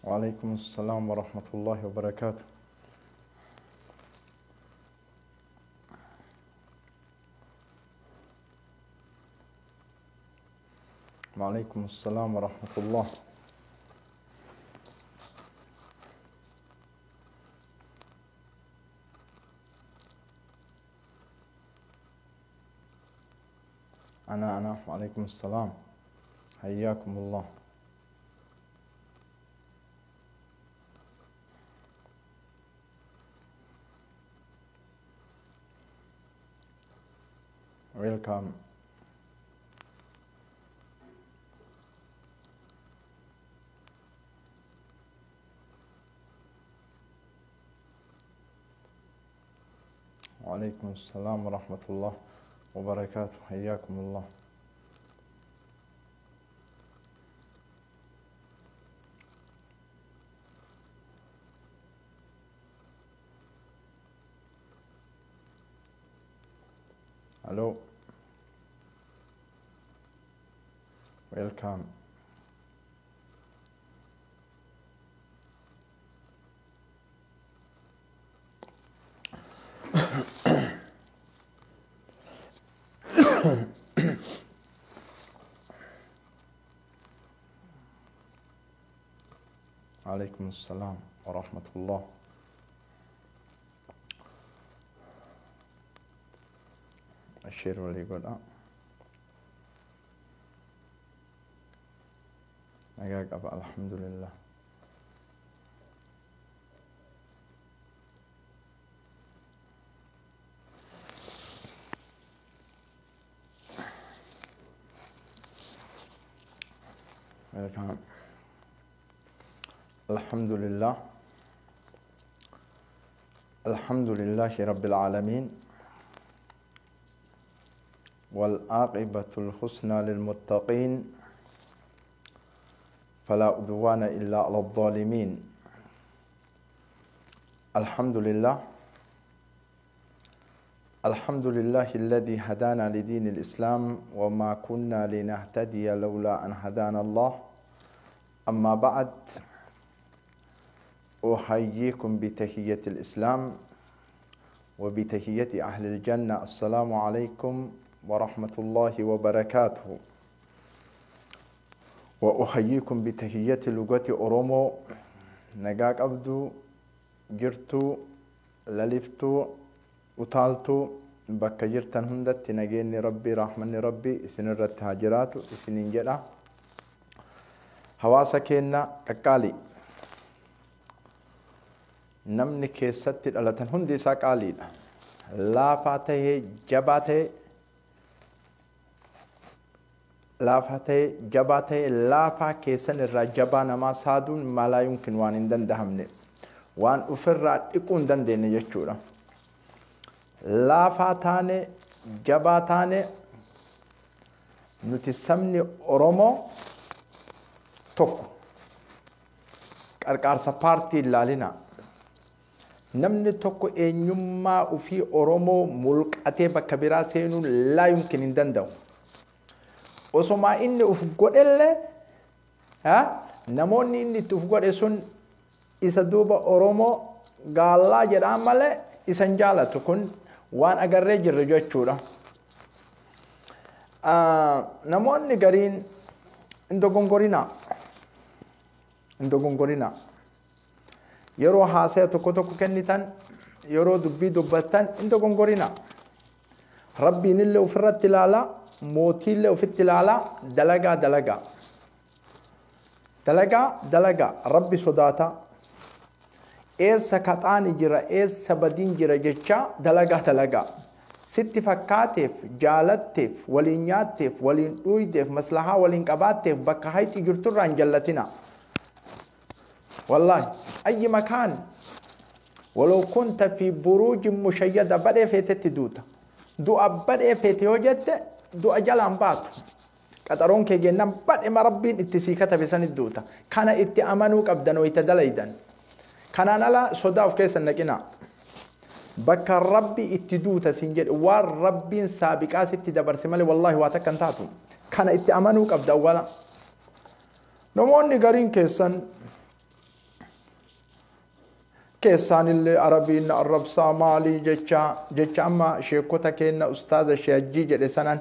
وعليكم السلام ورحمة الله وبركاته. وعليكم السلام ورحمة الله. أنا وعليكم السلام، حياكم الله. Welcome. وعليكم السلام ورحمة الله وبركاته، حياكم الله. Hello. Welcome. عليكم السلام ورحمة الله. الشير واللي يقول أجاك أبا الحمد لله. Welcome. الحمد لله. الحمد لله رب العالمين، والعاقبة الحسنى للمتقين، فلا عدوان إلا على الظالمين. الحمد لله. الحمد لله الذي هدانا لدين الإسلام، وما كنا لنهتدي لولا أن هدانا الله. أما بعد، أحييكم بتحية الإسلام وبتحية أهل الجنة. السلام عليكم ورحمة الله وبركاته. وأحييكم بتحية لغة أورومو. نجاك أبدو جرتو للفتو وطالتو بك جرتن هندت نجيني ربي رحمني ربي سنرت هاجراتو سنين جدا حواسا كينا كقالي نمني كيست الالتن هندي سا قالي لا فاته جباته لافته جباته لافا كيسن الرجبان ما سادون ما لا يمكن وان دندهمني وان افراد يكون دندين يجورا لافاتاني جباتاني نتسمني أورومو توكو كاركارسا بارتي لالينا نمني توكو إنيوما وفي أورومو ملك أتيبا كبيرا سينو لا يمكن دندو وسما إني أفقود إلا نموني إني تفقود إسون إسدوبا أورومو قال لا جرام مالي إسنجالة تكون وان أقر رجل رجوة شورا نموني قرين اندو غنغورينا يرو حاسة تكو تكو كنتان يرو دبي دبتان اندو غنغورينا ربي نلي وفرت تلالا موتي اللي وفي التلالا دلقا ربي صداتا إيسا كتاني جرا إيسا بدين جرا جيشا دلقا ست فكاتف جالتف ولينياتف ولين اويدف مصلحة ولين قباتف بكا هايتي جرتران جلتنا والله أي مكان ولو كنت في بروج مشيدة بدأ فيتت دوتا دو أبدأ فيتي وجدت دو أجلان بات كترون كي جنن بدأ ما ربين اتسيكتا بسان الدوتا كان اتأمنوك أبدانو يتدليدن كان نلا صداف كيس النكنا بك ربي اتدوتا سنجد وار ربين سابقاس اتدبر سمالي والله واتكن تاتو كان اتأمنوك أبدا ولا نموني قرين كيسن keessaan illee arabiin arrabsaa maalii jecha amma sheekota kenna ustaaza sheejjii jedhe sanan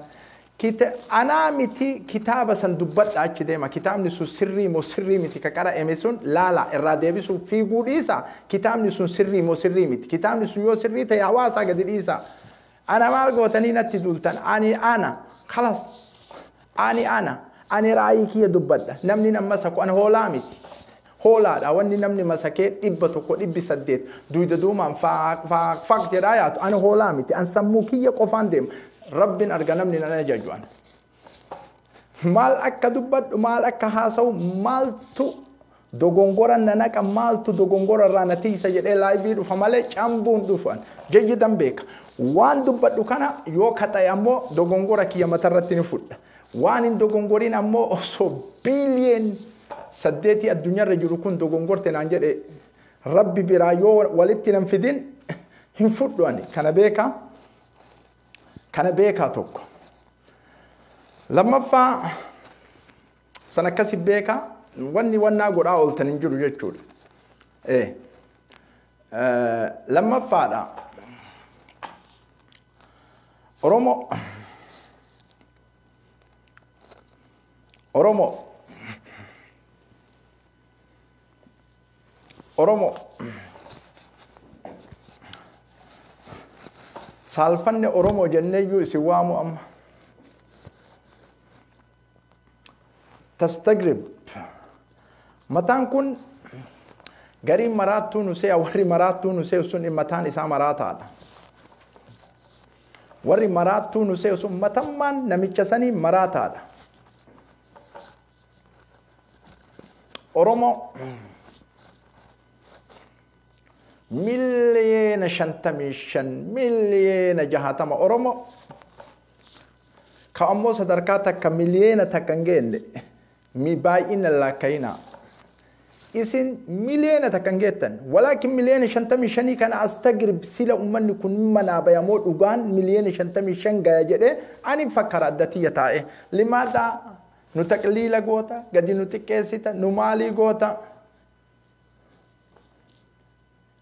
anaa miti kitaaba san dubbadha achi deema kitaabni sun sirrii moo sirrii miti ka qara'ame sun laala irraa deebisuuf fiiguu dhiisa kitaabni sun sirrii moo sirrii miti kitaabni sun yoo sirrii ta'e hawaasaa gadi dhiisa ana maal gootanii natti dultan ana khalas ani raayii kiyya dubbadha namni nama saku an hoolaa miti hoolaadha wanni namni masakee 100 duyda duumaan faaq jedhaa yaatu an hoolaa miti an sammuu kiyya qofaan deema rabbin arga namni nan ajajuan maal akka dubbadhu maal akka haasawu maaltu dogongora nanaqa maaltu dogongora irraa natiisa jedhee laayivii dhufa malee cambuun dhufan jayyidan beeka waan dubbadhu kana yoo kata'e ammoo dogongora kiyya matarratti ni fudha waan hin dogongoriin ammoo osoo biiliyeen 8 addunyaarra jiru kun dogongorte naan jedhe rabbi biraa yoo walitti nan fidin hin fudhu ani kana beekaa tokko lammaffaa san akkasi beekaa wanni wannaa godhaa ooltan hin jiru jechuudha lammaffaadha Oromo saalfanne Oromo jenneeyyuu isin waamu amma tastagrib mataan kun gariin maraattuu nusee warri maraattuu nusee sun mataan isaa maraataadha warri maraattuu nusee sun matammaan namicha sanii maraataadha Oromo miliyeena 55 miliyeena 60 Oromo ka ammoo sadarkaa takka miliyeena takka hin geenne mi baay'ina lakkayina isin miliyeena takka hin geettan walaakin miliyeena 55 kana astagrib sila ummanni kun manaa bayamoo dhugaan miliyeena 55 gaya jedhe ani fakkara addatiyya taa'e limaadha nu taqliila goota gadi nu xiqqeessita nu maalii goota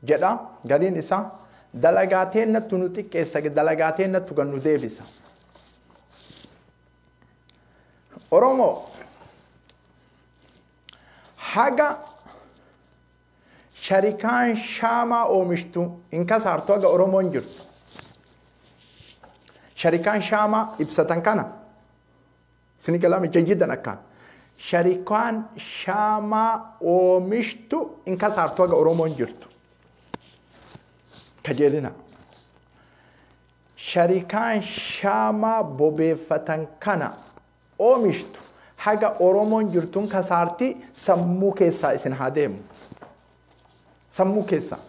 jedha gariin isaa dalagaateen nattu nu xiqqeessa dalagaateen nattu gan nu deebisa Oromo haga sharikaan shaamaa oomishtu in kasaartu haga Oromoon jirtu sharikaan shaamaa ibsatan kana sini kalame jayyidan akkaan sharikaan shaamaa oomishtu in kasaartu haga Oromoon jirtu kajeelina sharikaan shaamaa bobeeffatan kana oomishtu haga Oromoon jirtuun kasaarti sammuu keessaa isin haa deemu sammuu keessaa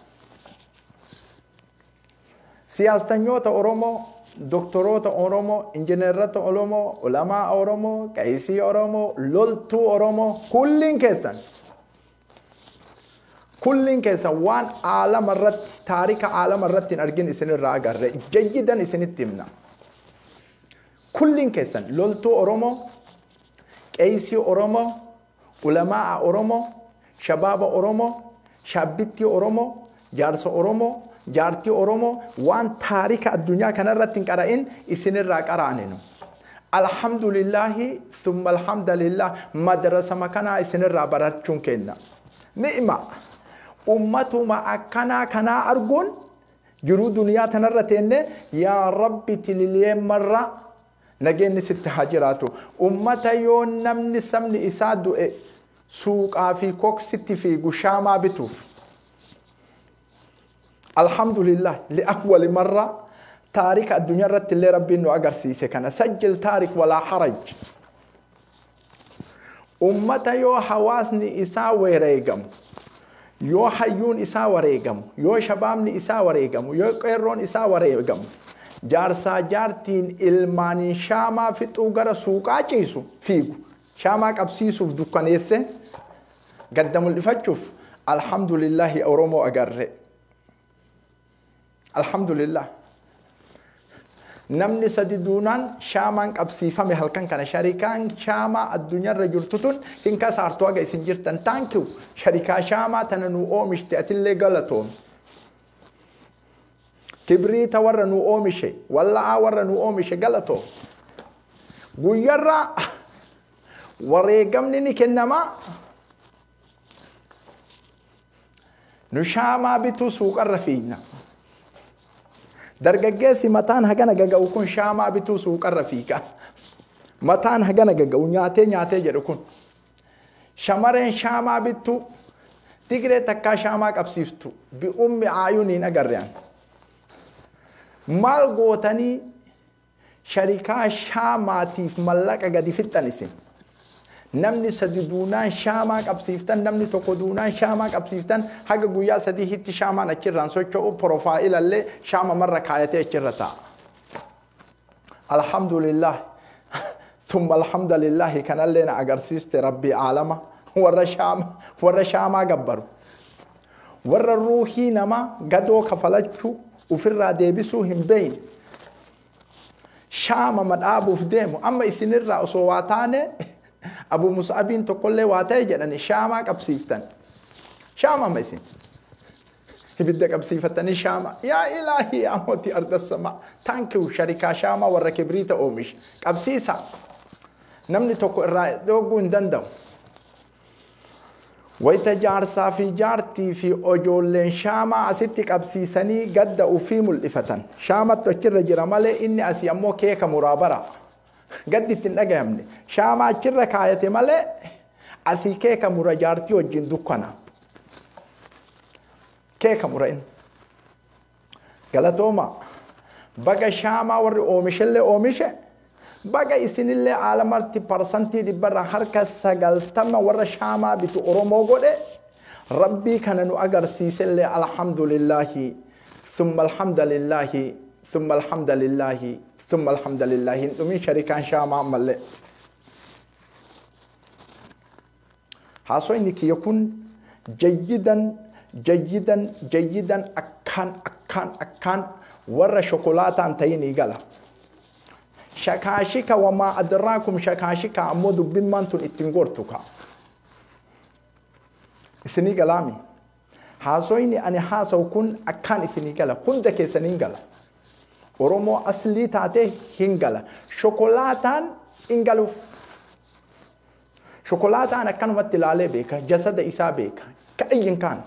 siyaastanyoota Oromoo doktoroota Oromoo injineerota Oromoo ulamaa Oromoo qaisii Oromoo loltuu Oromoo kullin keessan waan aalama irratti taarika aalama irratti hin argin isinirraa agarre jayyidan isinitti himna kullin keessan loltuu Oromoo qaisii Oromoo ulamaa Oromoo shabaaba Oromoo shabbitti Oromoo jaarsa Oromoo jaartii Oromoo waan taarika addunyaa kanarratti hin qara'in isinirraa qara'aninu alhamdulillahi thumma alhamdulillah madrasa makanaa isinirraa barachuun kenna ni'ima ummatuma akkanaa kanaa arguun jiruu duniyaa tanarra teenne yaa rabbi tililiyee marra nageenni sitti haa jiraatu ummata yoo namni sabni isaa du'e suuqaa fi koksitti fiigu shaamaa bituuf alhamdulillah li'awwali marra taarika addunyaa irratti illee rabbiin nu agarsiise kana sajjil taarik walaa haraj ummata yoo hawaasni isaa wareegamu yoo hayyuun isaa wareegamu yoo shabaabni isaa wareegamu yoo qeerroon isaa wareegamu jaarsaa jaartiin ilmaaniin shaamaa fixuu gara suuqaa ciisu fiigu shaamaa qabsiisuuf dukkaneesse gadda mul'ifachuuf alhamdulillahi Oromoo agarre alhamdulillah namni sadi duunaan shaamaan qabsiifame halkan kana sharikaan shaamaa addunyaarra jirtu tun hin kasaartu aga isin jirtan taankiu sharikaa shaamaa tana nu oomishte atillee galatoom kibriita warra nu oomishe walla'aa warra nu oomishe galatoom guyyarraa wareegamni ni kennamaa nu shaamaa bituu suuqarra fiigna dargaggeessi mataan hagana gaga'u kun shaamaa bituu suuqarra fiiga mataan hagana gaga'u nyaatee jedhu kun shamareen shaamaa bituu Tigree takkaa shaamaa qabsiiftu bi ummi aayuniin agarreen maal gootanii sharikaa shaamaatiif mallaqa gadi fixxan isin namni sadi duunaan shaamaa qabsiiftan namni tokko duunaan shaamaa qabsiiftan haga guyyaa sadii hitti shaamaan achirraan socho'u proofaayilallee shaama marra kaayatee achirra ta'a alhamdulillah thumma alhamdulillah kanallee na agarsiiste rabbii aalama warra shaamaa gabbaru warra ruuhii nama gadoo kafalachuu ufirraa deebisuu hin beeyin shaama madhaabuuf deemu amma isinirraa osoo waa taane Abu Mus'aabiin tokkollee waa ta'e jedhani shaamaa qabsiiftan shaama ma isin ibidda qabsiifatanii shaama yaa ilaahi yaa mootii arda samaa taankiu sharikaa shaama warra kibriita oomish qabsiisa namni tokko irraa dhooguu hin danda'u wayita jaarsaa fi jaartii fi ojoolleen shaamaa asitti qabsiisanii gadda ufii mul'ifatan shaamattu achirra jira malee inni asii ammoo keeka muraabara gaddi ittiin dhagayamne shaamaa achirra kaayate malee asii keeka mura jaartii wajjin dukkana keeka mura inni galatooma baga shaamaa warri oomishellee oomishe baga isinillee aalamarti parsantii dhibbarra harka 90 warra shaamaa bitu Oromoo godhe rabbii kana nu agarsiisellee alhamdulillahi thumma alhamdulillahi thumma alhamdulillahi thumma alhamdulillahi ndumi sharikaan shaamaa malle hasoyni kiyakun jayyidan akkaan warra shokolaataan tayini gala shakaashika wama adraakum shakaashika ammoo dubbin maantun ittiin gortuka isinii galaami haasoyni ani haasaw kun akkaan isinii gala hunda keessaniin gala Oromoo aslii taate hin gala shokolaataan hin galuuf shokolaataan akkanumatti ilaalee beeka jasada isaa beeka ka'ayyin kaan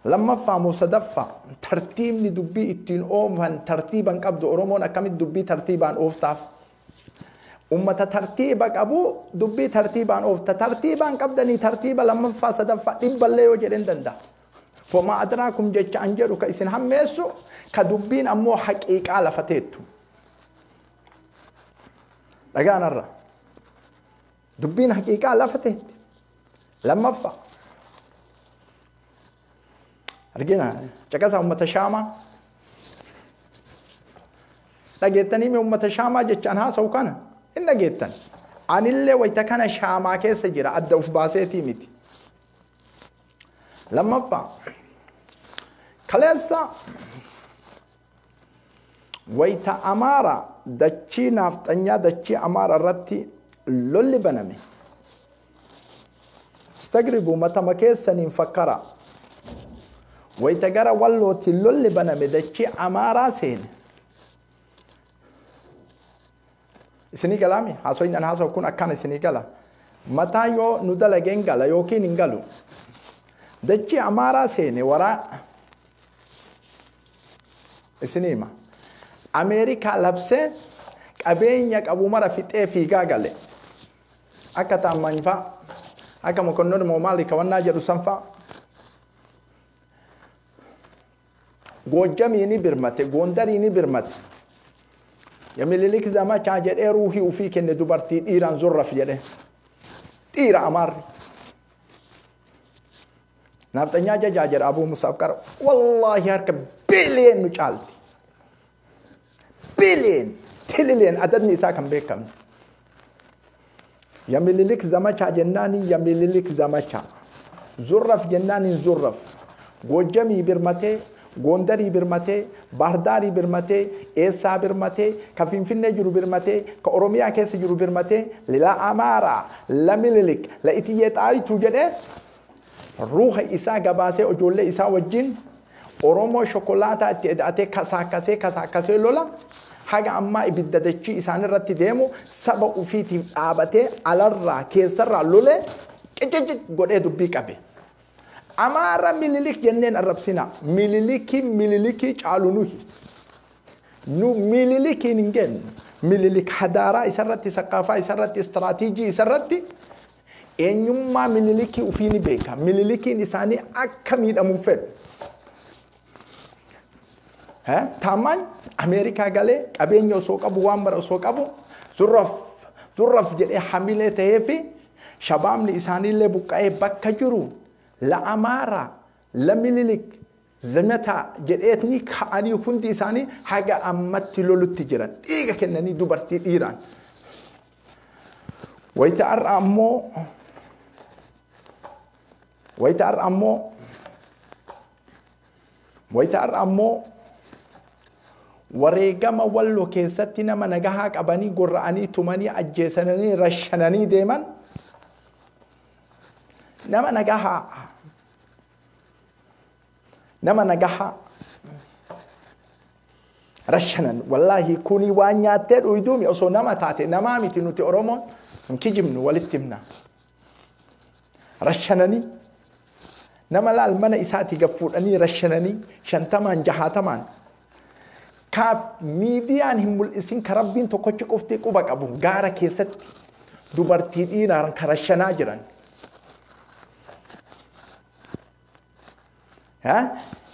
lammaffaa musadaffaa tartiibni dubbii ittiin ooman tartiiban qabdu Oromoon akkamitti dubbii tartiibaan ooftaaf ummata tartiiba qabu dubbii tartiibaan oofta tartiibaan qabdanii tartiiba lammaffaa sadaffaa dhibballee yoo jedhen danda'a وما أدراكم جتش أنجرو كإسن هم يسو كدبين أمو حقيقة على فتيتو لقانا الرا دبين حقيقة على فتيت لما فا رجينا جكاسا أمة شاما لقيتني من أمة شاما جتش أنها سوكانا إن لقيتني عن اللي ويتكنا شاما كيس جرا أدى في باسيتي ميتي لما فا كلاسا ويتا أمارا دتشي نافتنيا دتشي أمارا رتي لولي بنامي استغربوا متى ما كيسن ينفكرا ويتا غرا والله تي لولي بنامي دتشي أمارا سين سني كلامي هاسوين أنا هاسو كون أكان سني كلا متى يو ندلا جنجلا يوكي نينجالو دتشي أمارا سين ورا إسنيما أمريكا لبسه قبينيك أبو مرة في غاغالي أكتا منفا أكا مكنون مومالي كوانا جرو سنفا غوجاميني برمت غوندريني برمت يميلي لك زما چاجر روحي وفيك إن دوبارتي إيران زرف جده إيران أمار نفتنيا جاجر أبو مصعب كار والله هرك بليون مجالتي بليون تريليون عددني ساكن بكم يملك زماچا جناني يملك زماچا زرف جناني زرف وجمي برمته Gondarii birmatee, Baardaarii birmatee, Eessaa birmatee, ka Finfinnee jiru birmatee, ka Oromiyaa keessa jiru birmatee, la Amaaraa, la Minilik, la Itiyyee Xaayituu jedhee ruuha isaa gabaasee ijoollee isaa wajjin Oromoo shokolaataa itti hidhatee kasaakasee lola haga ammaa ibidda dachii isaan irratti deemu saba ufiitiif dhaabatee alarraa keessarraa lolee qiccicci godhee dubbii qabe. Amaara Minilik jenneen arrabsina. Mililikii caalu nuhi. Nu Minilikiin hin gennu. Minilik hadaaraa isarratti, saqaafaa isarratti, istiraatiijii isarratti eenyummaa Minilikii ufii ni beeka. Minilikiin isaanii akka miidhamuun fedhu. Taamaan Ameerikaa galee qabeenya osoo qabu waan mara osoo qabu zurraf jedhee hamilee ta'ee fi shabaabni isaaniillee buqqa'ee bakka jiru la Amaaraa, la Minilik, Zamataa jedheetni ka'anii hundi isaanii haga ammatti lolutti jiran. Dhiiga kennanii dubartii dhiiraan. Wayita har'a ammoo wareegama walloo keessatti nama nagahaa qabanii gorra'anii tumanii ajjeesanii rashananii deeman nama nagahaa rashanan wallahi kuni waan nyaattee dhuyduumi osoo nama taate namaa miti nuti Oromoon hin kijibnu walitti himna rashananii nama laal mana isaati gaffuudhanii rashananii 50 60 kaap miidiyaan hin mul'isin karabbiin tokkochi qofti quba qabu gaara keessatti dubartii dhiiraan karashanaa jiran.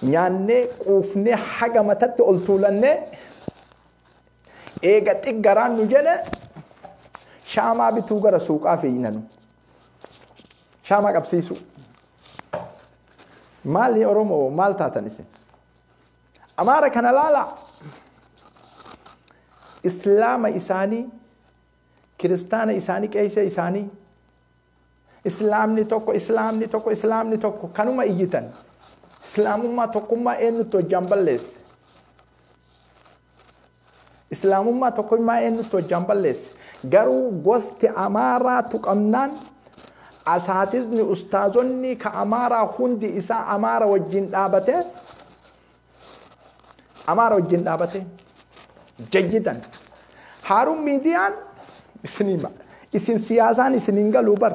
Nyaannee quufnee haga matatti ol tuulannee eega xiggaraan nu jedhe shaamaa bituu gara suuqaa fe'inanu. Shaamaa qabsiisu. Maali Oromoo maal taatan isin? Amaara kana laala. Islaama isaanii, kiristaana isaanii, qeessa isaanii, islaamni tokko kanuma iyyitan. Islaamummaa tokkummaa eenyutti hojjaan balleesse. Islaamummaa tokkummaa eenyutti hojjaan balleesse. Garuu gosti Amaaraa tuqamnaan asaatisni ustaazonni ka Amaaraa hundi isaa Amaara wajjin dhaabate. Jajjidan. Haarun miidiyaan isin siyaasaan isin hin galuu bar.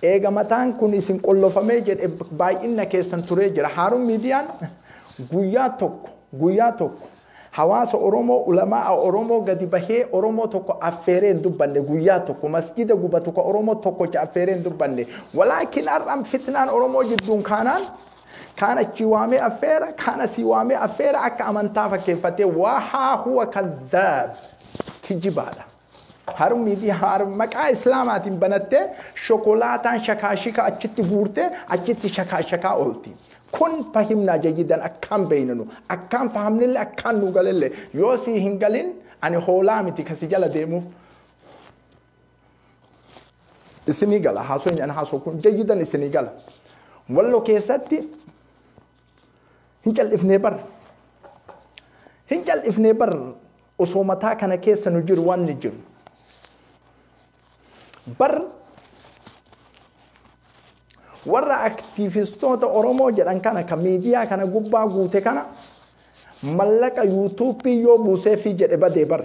Eega mataan kun isin qollofamee jedhe baay'ina keessan turee jira. Haarun miidiyaan guyyaa tokko hawaasa Oromoo ulamaa Oromoo gadi bahee Oromoo tokko affeeree hin dubbanne guyyaa tokko masjida gubatu ka Oromoo tokko affeeree hin dubbanne. Walaakin har'aan fitnaan Oromoo jidduun kaanaan كان الشوامي أفيرا كان سيوامي أفيرا أك أمانتا فكيفتي وها هو كذاب كجبالة هارم ميدي هارم مكا إسلامات بنته شوكولاتان شكاشكا أجت بورته أجت شكاشكا أولتي كن فهمنا جيدا أكام بيننا أكام فهمنا اللي أكام نقول اللي يوسي هنقلين أنا خولامتي كسجالة ديمو السنغال هاسوين أنا هاسوكون جيدا السنغال والله كيستي هنجل إفني بر أصومتها كان كيس نجر وان نجر بر ورا أكتيفيستون تا أورومو جلان كان كميديا كان قبا قوتي كان ملك يوتيوبي يو بوسي في جل إبادي بر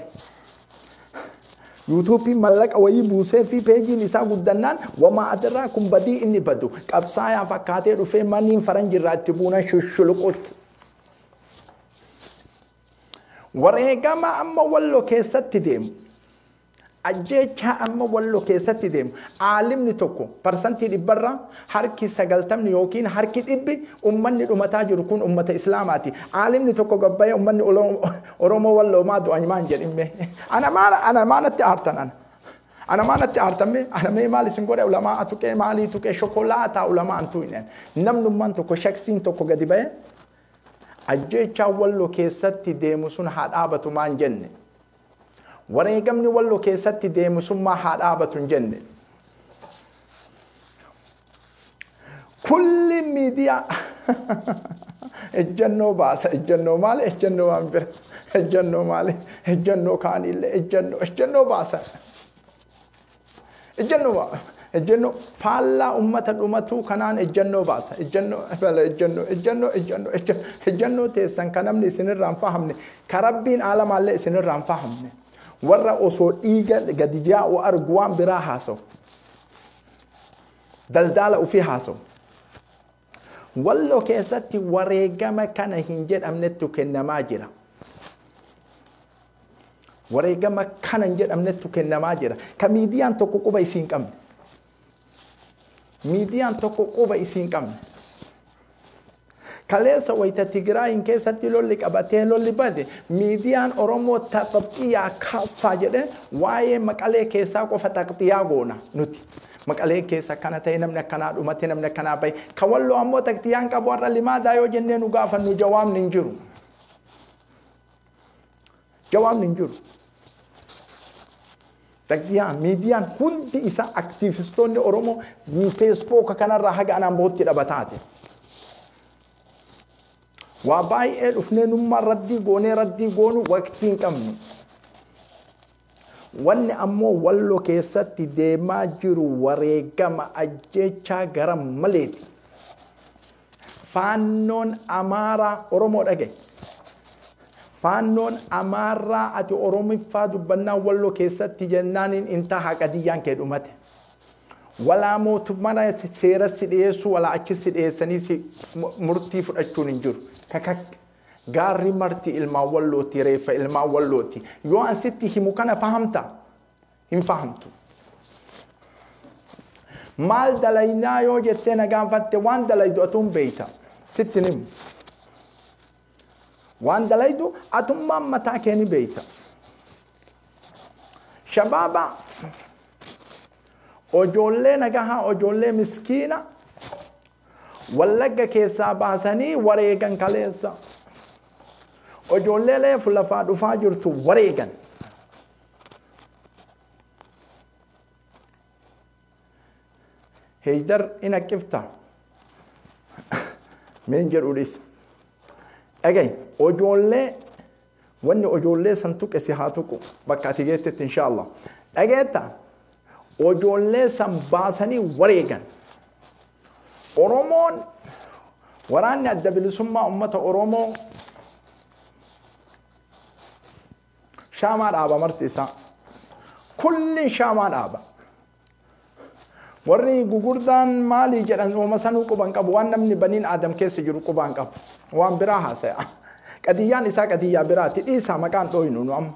يوتيوبي ملك أوي بوسي في بيجي نساء قدنان وما أدراكم بدي إني بدو كابسايا فكاتي رفي مانين فرنجي راتبونا شلقوت وريقاما أما والو كيسات تديم أجيتها أما والو كيسات تديم عالمني توكو برسنتي لبرا هركي سقلتمني يوكين هركي إبي أمني الأمتاج ركون أمة إسلاماتي عالمني توكو قبايا أمني أورومو والو ما دو أنيمان جل إمي أنا ما نتعرتن أنا ما نتعرتن أنا مالي سنقول علماء توكي مالي توكي شوكولاتة علماء أنتوين نمنو من توكو شخصين توكو قدبايا أجيتها والو كيسات تديم سن حد آبتو مان جنة وريقمني والو كيسات ديم سمى حد آبة جنة كل ميديا ejjennoo baasa ejjennoo maal ejjennoo waan bira ejjennoo maal ejjennoo kaanillee ejjennoo baasa ejjennoo faallaa ummata dhumatu kanaan ejjennoo baasa ejjennoo teessan kan namni isinirraan fahamne ka rabbiin aalamaallee isinirraan fahamne warra osoo dhiiga gadi jaa'u argu waan biraa haasawu daldala ufii haasawu walloo keessatti wareegama kana hin jedhamnetu kennamaa jira wareegama kana hin jedhamnetu kennamaa jira ka miidiyaan tokko quba isiin qabne miidiyaan tokko quba isiin qabne kaleessa wayita Tigraayin keessatti lolli qabatee lolli bade miidiyaan Oromoo taqxiyaa kaasaa jedhe waa'ee Maqalee keessaa qofa taqxiyaa goona nuti Maqalee keessa kana ta'e namni akkanaa dhumate namni akkanaa bahe ka walloo ammoo taqxiyaan qabu warra limaadaa yoo jennee nu gaafannu jawaabni hin jiru taqxiyaan miidiyaan hundi isaa aktiivistoonni Oromoo feesbuuk kanarraa haga anaan bootti dhabataate waa baay'ee dhufnee nummaa raddii goonu waqtii hin qabnu wanni ammoo walloo keessatti deemaa jiru wareegama ajjechaa gara maleeti faannoon amaaraa Oromoo dhage faannoon amaaraa ati Oromiffaa dubbannaa walloo keessatti jennaaniin inta haqadiyyaan kee dhumate walaa mootummaa seeratti dhiyeessu walaa achitti dhiyeessanii murtii fudhachuun hin jiru kakak gaarri marti ilmaan wallooti reeffa ilmaan wallooti yoo asitti himu kana fahamta hin fahamtu maal dalaynaa yoo jettee nagaanfatte waan dalaydu atuun beeyta sitti himu waan dalaydu atummaan mataa keeni beeyta shabaaba ojoollee nagahaa ojoollee miskiina wallagga keessaa baasanii wareegan kaleessa ojoollee leefu lafaa dhufaa jirtu wareegan heydar ina qifta meen jedhuudhis dhagay ojoollee wanni ojoollee san tuqe si haa tuqu bakka ati geettetti inshaallah dhageetta ojoollee san baasanii wareegan Oromoon waraanni adda bilisummaa ummata Oromoo shaamaa dhaaba marti isaa kulli shaamaa dhaaba warri gugurdaan maalii jedhan uuma sanuu quban qabu waan namni baniin aadam keessa jiru quban qabu waan biraa haasaya qadiyyaan isaa qadiyyaa biraati dhiisaa maqaan dhooynu nu amma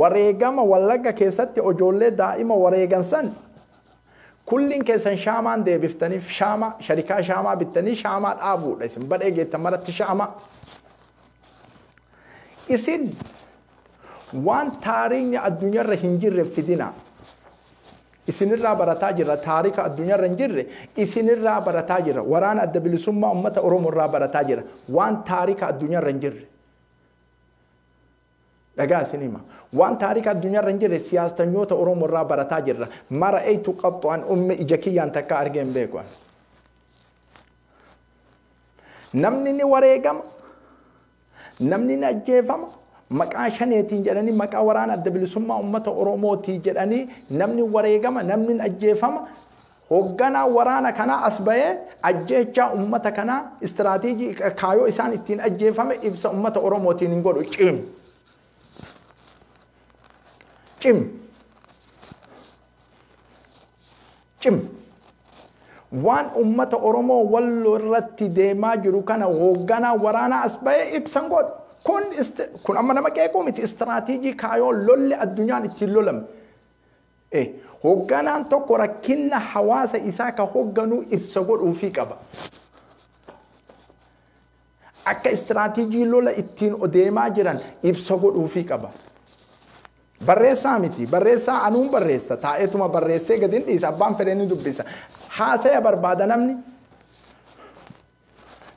wareegama wallagga keessatti ojoollee daa'ima wareegan san kullin keessan shaamaan deebiftaniif shaama sharikaa shaamaa bittanii shaamaa dhaabuudha isin badhee geettan maratti shaama isin waan taariikni addunyaarra hin jirre fidina isinirraa barataa jirra taarika addunyaarra hin jirre isinirraa barataa jirra waraana adda bilisummaa ummata Oromoo irraa barataa jirra waan taarika addunyaarra hin jirre dhagaa isinima waan taarika addunyaarra hin jirre siyaasanyoota Oromoo irraa barataa jirra mara aytu qaxxuan umme ijakiyyaan takka argeen beeku namni ni wareegama namni ni ajjeefama maqaa shaneetiin jedhanii maqaa waraana adda bilisummaa ummata Oromootii jedhanii namni wareegama namni ajjeefama hoogganaa waraana kanaa as bahee ajjechaa ummata kanaa istiraatiijii kaayoo isaan ittiin ajjeefame ibsa ummata Oromootiin hin godhu cim waan ummata Oromoo walloo irratti deemaa jiru kana hoogganaa waraana as bahee ibsan godhu kun amma nama qeequu miti istiraatiijii kaayoo lolli addunyaan ittiin lolame hoogganaan tokko rakkina hawaasa isaa ka hoogganuu ibsa godhuufii qaba akka istiraatiijii lola ittiin deemaa jiran ibsa godhuufii qaba barreessaa miti barreessaa anuun barreessa taa'eetuma barreessee gadin dhiisa abbaan fedhanii dubbisa haasaya barbaada namni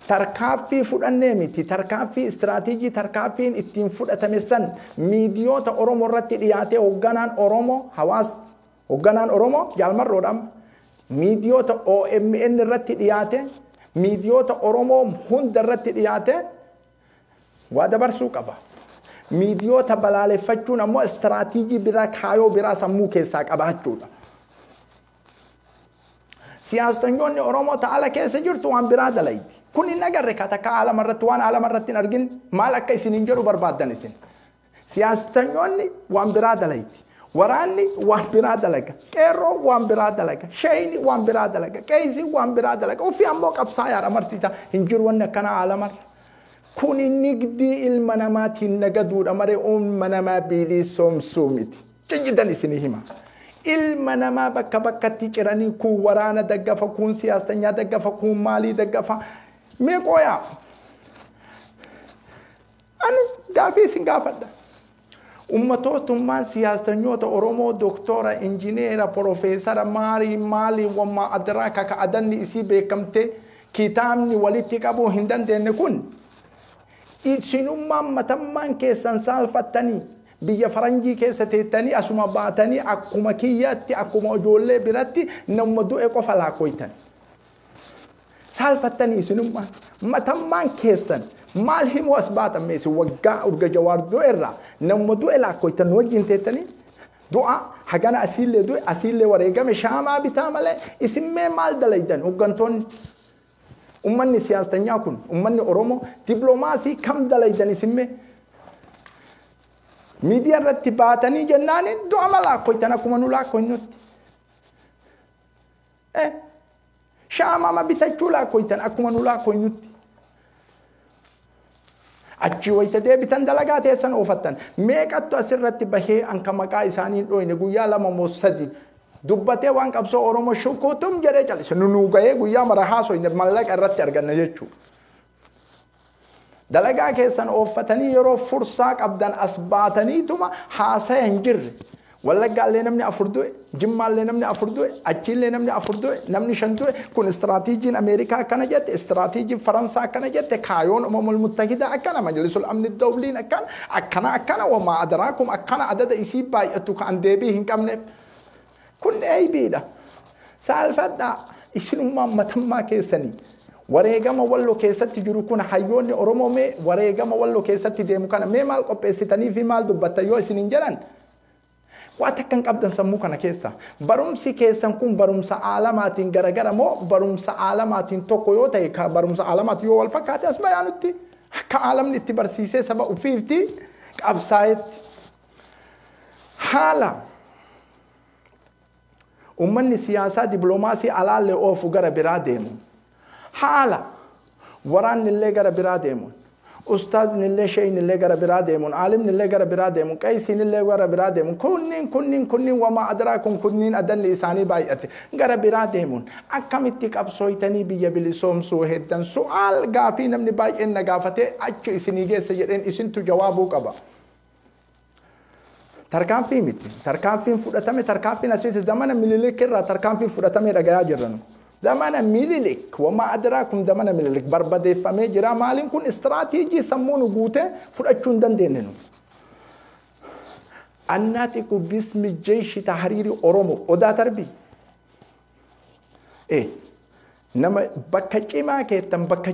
tarkaaffii fudhannee miti tarkaaffii istiraatiijii tarkaaffiin ittiin fudhatame san miidiyoota Oromoo irratti dhiyaatee hoogganaan Oromoo hawaas hoogganaan Oromoo jaalmarroodhaan miidiyoota OMN irratti dhiyaate miidiyoota Oromoo hundarratti dhiyaate waa dabarsuu qaba. Miidiyoota balaaleffachuun ammoo istiraatiijii biraa kaayoo biraa sammuu keessaa qabaachuudha. Siyaastonni Oromoo ta'ala keessa jirtu waan biraa dalayti. Kun hin agarre takka alamarratti waan alamarratti hin argin maal akka isiniin jedhu barbaaddan isin. Siyaastonni waan biraa dalayti. Waraanni waan biraa dalaga. Qeerroo waan biraa dalaga. Sheeyni waan biraa dalaga. Qeessi waan biraa dalaga. Ofii ammoo qabsaa yaada martiita hin jiru wanni akkana alamarra. Kun nigdii ilma namaatiin nagaduudha malee ilma namaa bilisoomsuu miti. Jijjiidan isinii hima. Ilma namaa bakka bakkatti ciranii kun waraana daggafa, kun siyaasanyaa daggafa, kun maalii daggafa. Meeqooyaa? Ani gaafii isin gaafadha. Ummatootummaan siyaasanyoota Oromoo doktora, injineera, profeesara, maalii wammaa adiraa kaka adanni isii beekamte kitaabni walitti qabuu hin dandeenye kun isinummaan matammaan keessan saalfattanii biyya faranjii keessa teettanii asuma baatanii akkuma kiyyaatti akkuma ijoollee biratti nama du'e qofa laakkoytan. Saalfattanii isinummaan matammaan keessan maal himu as baatame isin waggaa urga jawaar du'e irraa nama du'e laakkoytan wajjin teettanii du'a hagana asiillee du'e asiillee wareegame shaamaa bitaa malee isinmee maal dalaydan hoggantoonni. Ummanni siyaasanyaa kun ummanni Oromoo dippiloomaasii kam dalaydan isinmee. Miidiyaa irratti baatanii jennaan du'a malaakkoytan akkuma nu laakkoynutti. Shaamama bitachuu laakkoytan akkuma nu laakkoynutti. Achi wayita deebitan dalagaa teessan oofattan. Meeqattu asirratti bahee anka maqaa isaaniin dhooyne guyyaa 2 moo 3 dubbatee waan qabsoo Oromoo shukuutum jedhee calise nu gahee guyyaa mara haasoyne mallaqa irratti arganna jechuudha. Dalagaa keessan oofatanii yeroo fursaa qabdan as baataniituma haasaya hin jirre. Wallaggaallee namni 4 du'e, Jimmaallee namni 4 du'e, achiillee namni 4 du'e, namni 5 du'e. Kun istiraatiijiin Ameerikaa akkana jette, istiraatiijiin Faransaa akkana jette, kaayoon Uumamul Muttahidaa akkana, Majlisul Amni Dawliin akkana wamaa adaraakum akkana adada isii baay'atu kan deebii hin qabneef. Kun eebiidha. Saalfadhaa isinummaan matammaa keessanii. Wareegama walloo keessatti jiru kun hayyoonni Oromoo mee wareegama walloo keessatti deemu kana mee maal qopheessitanii fi maal dubbattan yoo isiniin jedhan waan takkan qabdan sammuu kana keessa barumsi keessan kun barumsa aalamaatiin garagara moo barumsa aalamaatiin tokko yoo ta'e ka barumsa aalamaatiin yoo wal fakkaate as bayaanutti akka aalamni itti barsiisee saba ufiifti qabsaayetti haala ummanni siyaasaa dippiloomaasii alaallee oofu gara biraa deemu. Haala waraanni illee gara biraa deemuun ustaazni illee sheeyni illee gara biraa deemuun aalimni illee gara biraa deemuun qeesiin illee gara biraa deemuun kunniin wamaa adaraakum kunniin adanni isaanii baay'ate gara biraa deemuun akkamitti qabsooytanii biyya bilisoomsuu heddan su'aal gaafii namni baay'een na gaafatee achi isinii geessa jedheen isintu jawaabuu qaba. Tarkaanfii miti tarkaanfiin fudhatame tarkaanfiin asitti zamana Minilik irraa tarkaanfiin fudhatame dhagayaa jirran. Zamana Minilik wama adaraakum zamana Minilik barbadeeffamee jira maaliin kun istiraatiijii sammuun guute fudhachuun dandeenyu. Annaatiku bismi jeeshi tahriiri Oromoo odaa tarbii. Nama bakka cimaa keettan bakka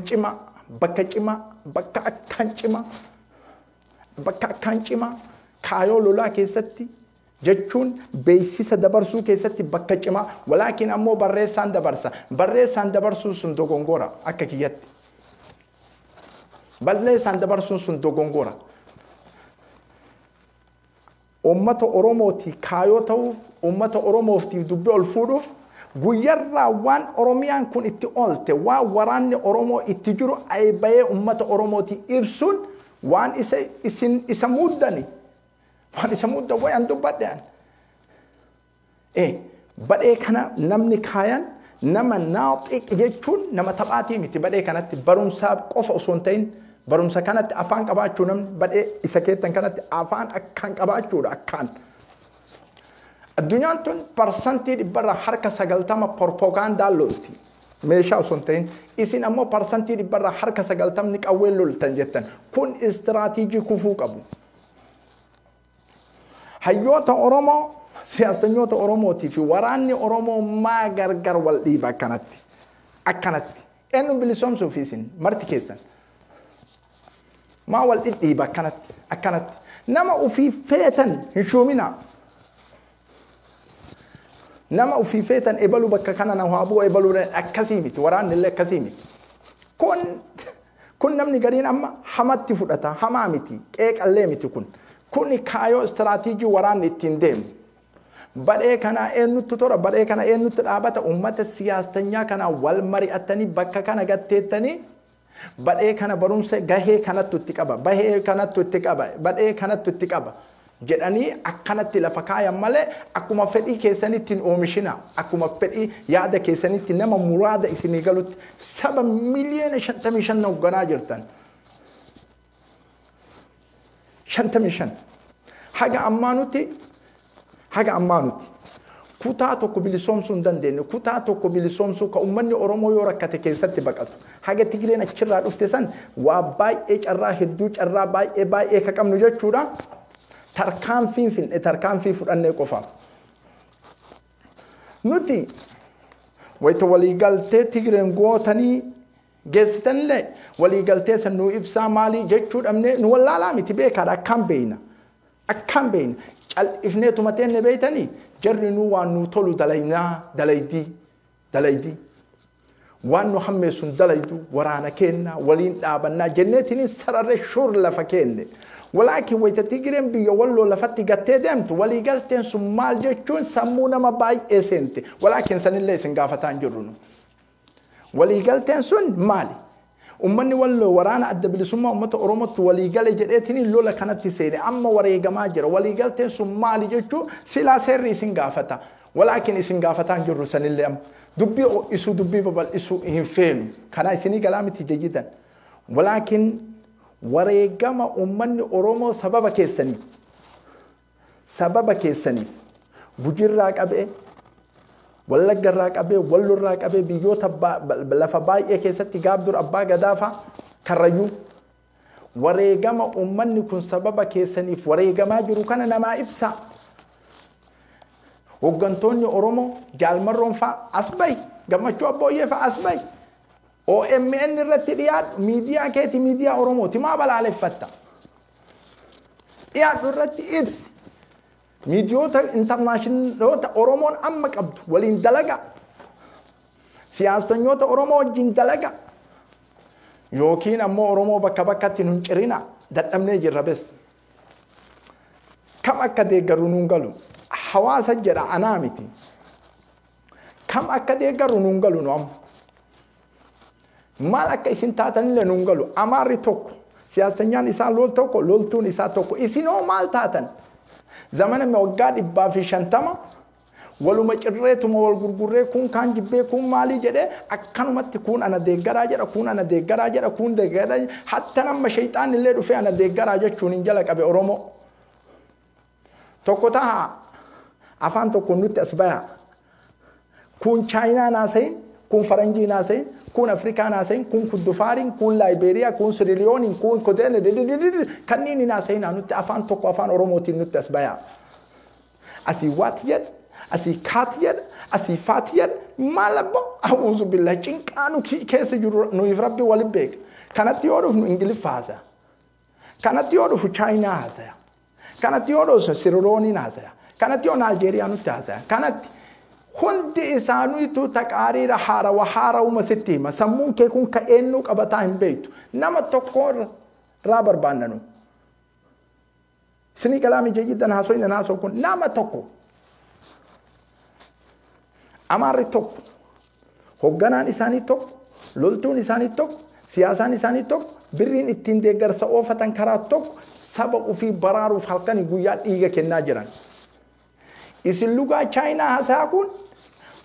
akkaan cimaa kaayoo lolaa keessatti jechuun beeksisa dabarsuu keessatti bakka cimaa walaakin ammoo barreessaan dabarsuu sun dogongora akka kiyyatti barreessaan dabarsuun sun dogongora ummata Oromooti kaayoo ta'uuf ummata Oromootiif dubbii ol fuudhuuf guyyarraa waan Oromiyaan kun itti oolte waan waraanni Oromoo itti jiru aybayee ummata Oromooti ibsuun waan isa muddani waan isa mudda wayan dubbadhaan badhee kana namni kaayan nama naaxiq jechuun nama taphaatii miti badhee kanatti barumsaaf qofa osoo hin ta'in barumsa kanatti afaan qabaachuu namni badhee isa keettan kanatti afaan akkaan qabaachuudha akkaan addunyaan tun parsantii dhibbarraa harka 90 propagandaan lolti meeshaa osoo hin ta'in isin ammoo parsantii dhibbarraa harka 90 qawwee loltan jettan kun istiraatiijii kufuu qabu. Hayyoota Oromoo siyaasanyoota Oromootii fi waraanni Oromoo maa gargar wal dhiiba akkanatti eenyu bilisoomsuuf isin marti keessan maa wal dhidhiiba akkanatti nama ofii feetan hin shuumina nama ofii feetan ebalu bakka kana na haabuu ebalu akkasii miti waraanni illee akkasii miti kun namni gariin amma hamatti fudhata hamaa miti qeeqallee miti kun kaayoo istiraatiijii waraanni ittiin deemu badhee kana eenyutti tora badhee kana eenyutti dhaabata ummata siyaastanyaa kana wal mari'attanii bakka kana gatteettanii badhee kana barumsa gahee kanatti itti qaba bahee kanatti itti qaba badhee kanatti itti qaba jedhanii akkanatti lafa kaayan malee akkuma fedhii keessanittiin oomishina akkuma fedhii yaada keessanitti nama muraada isinii galutti saba miliyoona 55 hoogganaa jirtan 55 haga ammaa nuti kutaa tokko bilisoomsuu hin dandeenye kutaa tokko bilisoomsuu ka ummanni Oromoo yoo rakkate keessatti baqatu haga Tigireen achirraa dhufte san waa baay'ee carraa hedduu carraa baay'ee ka qabnu jechuudha tarkaanfii fudhannee qofa nuti wayita waliigaltee Tigireen gootanii geessitanillee waliigaltee san nuu ibsaa maalii jechuu dhabnee nu wallaalaa miti beekaadha akkam beeyna ifnee tumateen ne beeytanii jarri nuu waan nuu tolu dalaydii waan nu hammeessun dalaydu waraana keenna waliin dhaabannaa jenneetiin sararre shur lafa keenne walaakin wayita Tigireen biyya walloo lafatti gattee deemtu waliigalteen sun maal jechuun sammuu nama baay'ee seente walaakin sanillee isin gaafataan jirru nu waliigalteen sun maali ummanni walloo waraana adda bilisummaa ummata Oromootti waliigale jedheetiin lola kanatti seene amma wareegamaa jira waliigalteen sun maali jechuu silaa seerri isin gaafata walaakin isin gaafataan jirru sanillee amma dubbii babal'isuu hin feenu kana isinii galaa miti jayyidan walaakin wareegama ummanni Oromoo sababa keessaniif Gujirraa qabee Wallaggarraa qabee Wallorraa qabee biyyoota lafa baay'ee keessatti gaabdur abbaa gadaafa karrayyuu wareegama ummanni kun sababa keessaniif wareegamaa jiru kana namaa ibsa hoggantoonni Oromoo jaalmarroon fa'a asbay gammachuu abbooyyee fa'a asbay OMN irratti dhiyaadhu miidiyaa keeti miidiyaa Oromooti maa balaaleffatta dhiyaadhu irratti ibsi miidiyoota intarnaashinaaloota Oromoon amma qabdu waliin dalaga siyaasanyoota Oromoo wajjin dalaga yookiin ammoo Oromoo bakka bakkatti nun cirina dadhabnee jirra bes kam akka deeggaru nuun galu hawaasa jedha anaa miti kam akka deeggaru nuun galu nu amma maal akka isin taatanillee nuun galu amaarri tokko siyaasanyaan isaa lol tokko loltuun isaa tokko isinoo maal taatan zamana me waggaa 150 waluma cirreetuma wal gurgurree kun kaan jibbee kun maalii jedhee akkanumatti kun ana deeggaraa jedha kun deeggaraa hatta nama shayxaan illee dhufee ana deeggaraa jechuun hin jala qabe Oromoo tokko taha afaan tokko nutti asbaya kun Chaayinaa naasayin kun Faranjii naasayin kun Afrikaa naasayin kun Kudufaarin kun Laayiberiyaa kun Siriliyooniin kun Kodeene kanneen naasayin nutti afaan tokko afaan Oromootiin nutti asbaya asii waat jedha asii kaat jedha asii faat jedha maal abbo a'uuzu billahi cinqaanu keessa jiru nuyi rabbi wali beek kanatti yoo dhufnu Ingiliffa haasaya kanatti yoo dhufu Chaayinaa haasaya kanatti yoo dhufu Siriliyooniin haasaya kanatti yoo Naajeeriyaa nutti haasaya kanatti hundi isaaniitu taqaariira haarawuma sitti hima sammuun kee kun ka eenyu qabataa hin beektu nama tokko raa barbaannanu isinii galaami jayyidan haasoo kun nama tokko amaarri tokko hogganaan isaanii tokko loltuun isaanii tokko siyaasaan isaanii tokko birriin ittiin deeggarsa oofatan karaa tokko saba ofii baraaruuf halkanii guyyaa dhiiga kennaa jiran isin lugaa Chaayinaa haasaya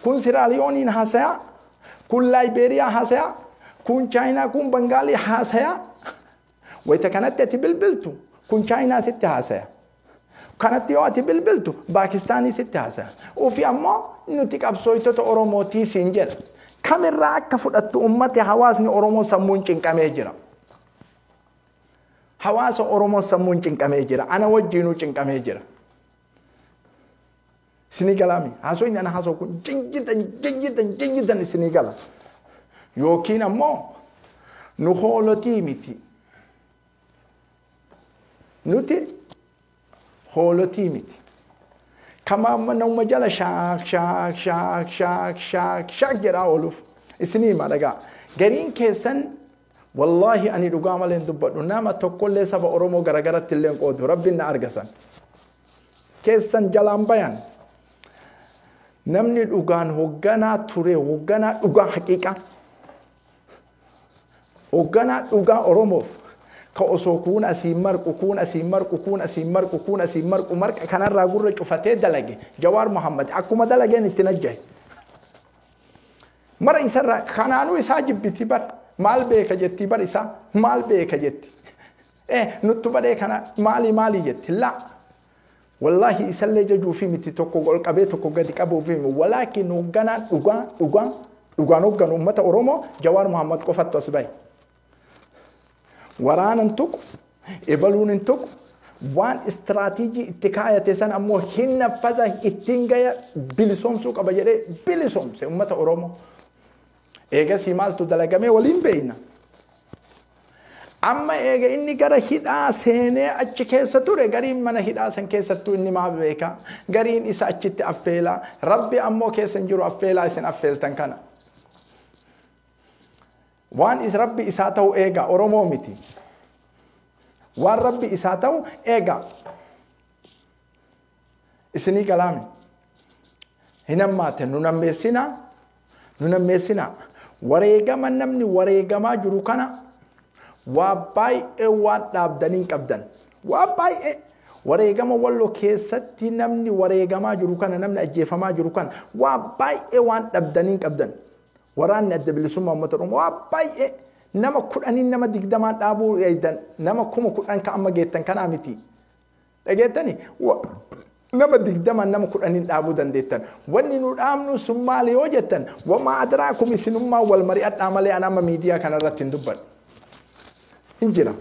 kun Siraliyooniin haasaya kun Laayiberiyaa haasaya kun Chaayinaa kun Bangaalii haasaya wayita kanatti ati bilbiltu kun Chaayinaa sitti haasaya kanatti yoo ati bilbiltu Paakistaanii sitti haasaya ofii ammoo nuti qabsooytota Oromootii siin jedha kamirraa akka fudhattu ummati hawaasni Oromoo sammuun cinqamee jira hawaasa Oromoo sammuun cinqamee jira ana wajjiinuu cinqamee jira Sinigala mi haso ina haso kun jiggitan Sinigala yookiin ammoo nu hoolotii miti. Nuti hoolotii miti. Kama nama jala shaak jedhaa ooluuf isinii madagaa. Gariin keessan wallahi ani dhugaa malee dubbadhu nama tokkollee saba Oromoo garagaratti illee qoodu rabbiin na argasan. Keessan jalaan bayan. Namni dhugaan hoogganaa ture hoogganaa dhugaa haqiiqa. Hoogganaa dhugaa Oromoof. Ka osoo kuun asiin marqu marqa kanarraa gurra cufatee dalage Jawaar Muhammad akkuma dalageen itti najjahe. Mara isarraa kanaanuu isaa jibbiti bar maal beeka jetti bar isaa maal beeka jetti. Nuttu badee kana maali jetti laa. Wallahi isallee jajuu fi miti tokko ol qabee tokko gadi qabuu fi walaakin hoogganaa dhugaan hooggan uummata Oromoo Jawaar Muhammad qofattu as bahe. Waraanan tokko ebaluunin tokko waan istiraatiijii itti kaayate san ammoo hin naffaza ittiin gaya bilisoomsuu qaba jedhee bilisoomse uummata Oromoo. Eegasii maaltu dalagamee waliin beeyna. Amma eega inni gara hidhaa seenee achi keessa ture gariin mana hidhaa san keessattuu inni maa beeka gariin isa achitti affeelaa rabbi ammoo keessa hin jiru affeelaa isin affeeltan kana. Waan rabbi isaa ta'u eega Oromoo miti. Waan rabbi isaa ta'u eega. Isinii galaami. Hin hammaate nu nammeessina. Wareegama namni wareegamaa jiru kana waa baay'ee waan dhaabdaniin qabdan. Waa baay'ee wareegama walloo keessatti namni wareegamaa jiru kana namni ajjeefamaa jiru kana waa baay'ee waan dhaabdaniin qabdan. Waraanni adda bilisummaa uummata Oromoo waa baay'ee nama 10 nama 20 dhaabuu eeydan nama 10,000 ka amma geettan kanaa miti. Dhageettani nama 20 nama 10 dhaabuu dandeettan. Wanni nu dhaabnu sun maali yoo jettan wama adraakum isinummaa wal mari'adhaa malee anama miidiyaa kanarratti hin dubbadhu. Hin jira.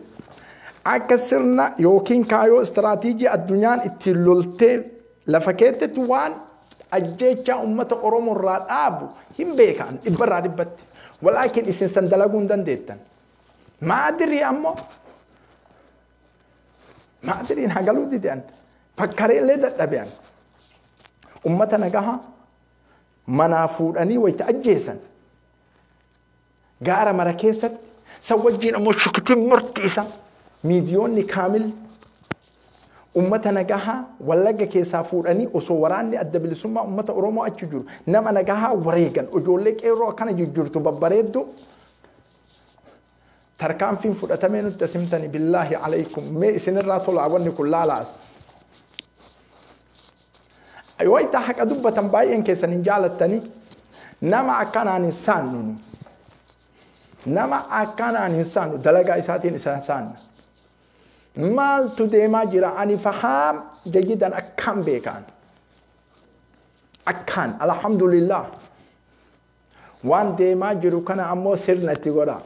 Akka sirna yookiin kaayoo istiraatiijii addunyaan ittiin loltee lafa keetti waan ajjechaa uummata Oromoo irraa dhaabu hin beekan dhibbarraa dhibbatti. Walaakin isin san dalaguu hin dandeettan. Maadirii ammoo maadiriin hagaluu didan fakkareellee dadhabean. Uummata nagaha manaa fuudhanii wayita ajjeesan. Gaara mara keessatti sawwajjiin ammoo shukutiin murtiisa. Miidiyoonni kaamil ummata nagaha wallagga keessaa fuudhanii osoo waraanni adda bilisummaa ummata Oromoo achi jiru nama nagaha wareegan ijoollee qeerroo akkana jijjiirtu babbareeddu tarkaanfiin fudhatamee nutti asimtani billaahi alaykum mee isinirraa tolaa wanni kun laalaas. Wayita haqa dubbatan baay'een keessan hin jaalattanii nama akkanaan hin saannu. Nama akkanaan hin saannu dalagaa isaatiin isaan saanna. Maal tu deemaa jira ani faham jajidan akkan beekan. Akkan alhamdulillah. Waan deemaa jiru kana ammoo sirnatti godha.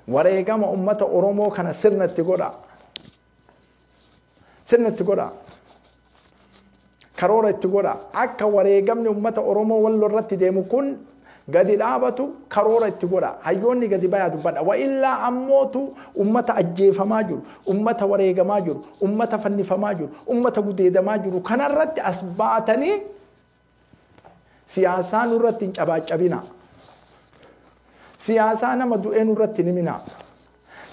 Wareegama ummata Oromoo kana sirnatti godha. Sirnatti godha. Karoora itti godha. Akka wareegamni ummata Oromoo walloo irratti deemu kun gadi dhaabatu karoora itti godha. Hayyoonni gadi bayaa dubbadha. Wa illaa ammootu ummata ajjeefamaa jiru, ummata wareegamaa jiru, ummata fannifamaa jiru, ummata gudeedamaa jiru. Kanarratti as baatanii siyaasaa nurratti hin cabaacabina. Siyaasaa nama du'ee nurratti ni mina.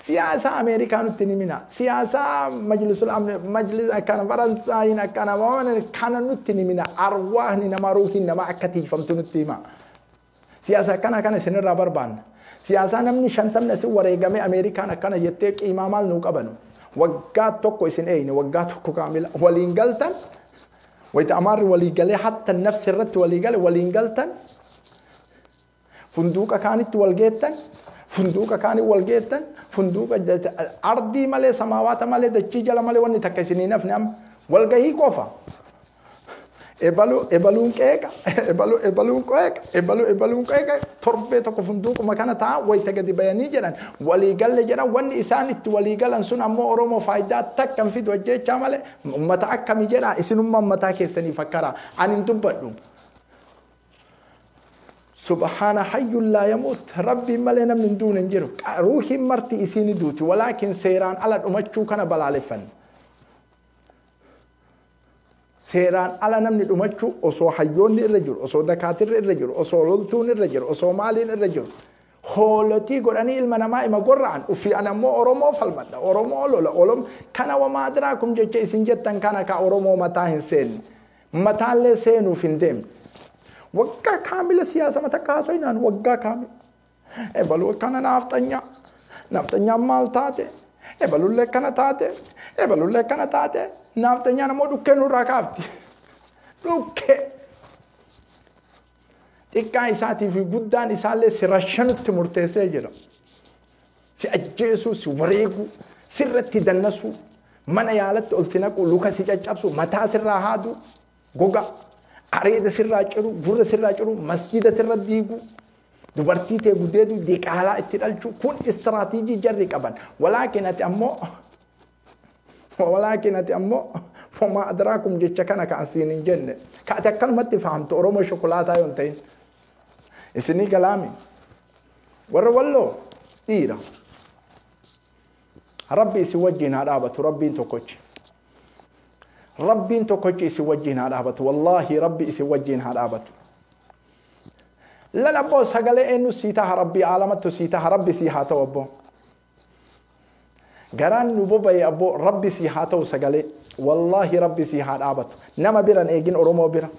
Siyaasaa Ameerikaa nutti ni mina. Siyaasaa majlisul amne majlis kana Faransaayina kana nutti ni mina. Arwaahni nama ruuhiin nama akka tiifamtu nutti hima. Siyaasa kana isinirraa barbaanna. Siyaasa namni 50 si wareegame Ameerikaan akkana jettee qiimaa maal nuu qabanu. Waggaa tokko isin eeyne waggaa tokko kaamila waliin galtan. Wayita amaarri walii galee hatta nafsi irratti walii gale waliin galtan. Funduuqa kaanitti wal geettan. Funduuqa kaanii wal geettan. Funduuqa ardii malee samaawaata malee dachii jala malee wanni takka isinii nafni amma walgahii qofa. Ebaluun qeeqa torbee tokko funduuquma kana ta'a wayita gadi bayanii jedhan walii galle jedhan wanni isaan itti walii galan sun ammoo Oromoo faayidaa takka hin fidu ajjechaa malee ummata akkamii jedha isinummaa ummataa keessanii fakkara ani hin dubbadhu. سبحان حي لا يموت ربي ملنا من دون انجرو روحي مرتي اسيني دوتي ولكن سيران على الامچو كان بلالفن سيران على نمن الامچو اوسو حيون الرجل اوسو دكاتر الرجل اوسو لولتون الرجل اوسو مالين الرجل هولتي قراني المنما ما قران وفي انا مو اورومو فالمد اورومو لولا اولم كان وما ادراكم جچ سنجتن كان كا اورومو متاهن سين متال سينو فيندم وقا كامل سياسة متكاسوينان وقا كامل بلو كان نافتنيا مال تاتي بلو لك كان تاتي بلو لك كان تاتي نافتنيا نمو دوكينو راكافتي دوكي تكا إساتي في قدان إسالي سرشنو تمرتسي جرا سي أجيسو سي وريقو سرت دنسو من يالت ألتنكو لوكا سي جابسو متا سرهادو غوغا أريد سراجرو برا سراجرو مسجد سراديغو دبرتي تغديدو ديقالا اتلالچو كون استراتيجي جري قبن ولكن اتامو فما ادراكم جچكنا كاسين جنة كاتكل مت فهمت اورومو شوكولاته يونتين اسني كلامي ورولو ديرا ربي سوجينا دابت ربي توكوچ ربي انتو كوجي سوجين هذا أبد والله ربي سوجين هذا أبد لا لبو سجله إنه سيتها ربي عالمته سيتها ربي سيهاته أبو جران نبوبا يا أبو ربي سيهاته وسجله والله ربي سيهات أبد نما بيران إيجين أورومو بيرا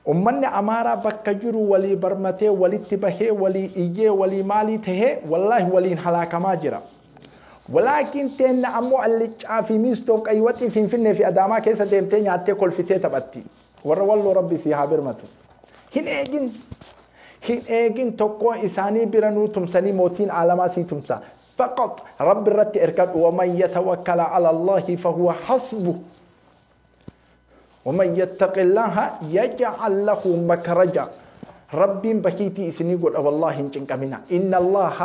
أمني أمارا بكجرو ولي برمته ولي تبهه ولي إيه ولي مالي ته والله ولي هلاك ما جرا ولكن تين أمو اللي في ميستوك أيوتي في أداما كيسة تيمتين يعطي كل فتاة تبتي ورولو ربي سيها برمتو هين إيجين تقوى إساني برنو تمساني موتين عالما سي تمسا فقط رب الرت إركاد ومن يتوكل على الله فهو حسبه ومن يتق الله يجعل له مخرجا ربي بكيتي إسني قل والله إنجن كمنا إن الله